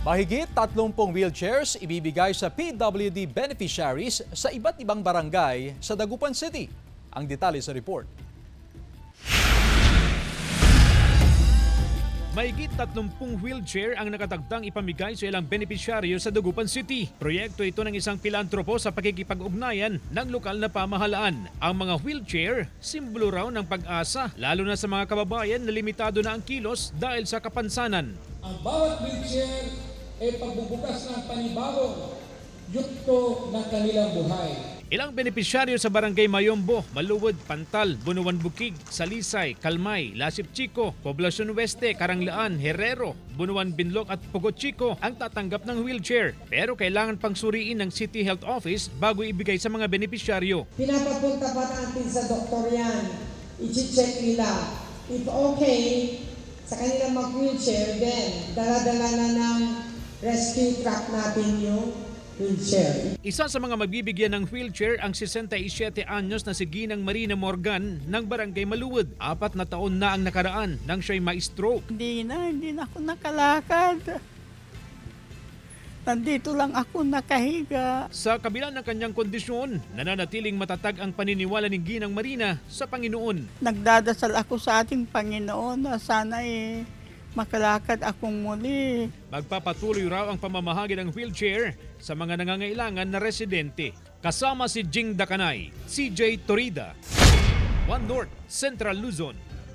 Mahigit 30 wheelchairs ibibigay sa PWD beneficiaries sa iba't ibang barangay sa Dagupan City. Ang detalye sa report. Mahigit 30 wheelchair ang nakatagdang ipamigay sa ilang benepisyaryo sa Dagupan City. Proyekto ito ng isang pilantropo sa pakikipag-ugnayan ng lokal na pamahalaan. Ang mga wheelchair, simbolo raw ng pag-asa, lalo na sa mga kababayan na limitado na ang kilos dahil sa kapansanan. Ang bawat wheelchair ay pagbubukas ng panibagong yugto ng kanilang buhay. Ilang benepisyaryo sa Barangay Mayombo, Maluwod, Pantal, Bunuan Bukig, Salisay, Kalmay, Lasip Chico, Poblacion Oeste, Karanglaan, Herrero, Bunuan Binlok at Pugot Chico ang tatanggap ng wheelchair. Pero kailangan pang suriin ng City Health Office bago ibigay sa mga benepisyaryo. Pinapapunta pa natin sa doktor yan. I-check nila. If okay, sa kanilang mag-wheelchair, then dala-dala na ng rescue truck natin yung wheelchair. Isa sa mga magbibigyan ng wheelchair ang 67 anyos na si Ginang Marina Morgan ng Barangay Maluwod. 4 na taon na ang nakaraan nang siya'y ma-stroke. Hindi na ako nakalakad. Nandito lang ako nakahiga. Sa kabila ng kanyang kondisyon, nananatiling matatag ang paniniwala ni Ginang Marina sa Panginoon. Nagdadasal ako sa ating Panginoon na sana makalakad akong muli. Magpapatuloy raw ang pamamahagi ng wheelchair sa mga nangangailangan na residente. Kasama si Jing Dakanay, CJ Torida, One North, Central Luzon.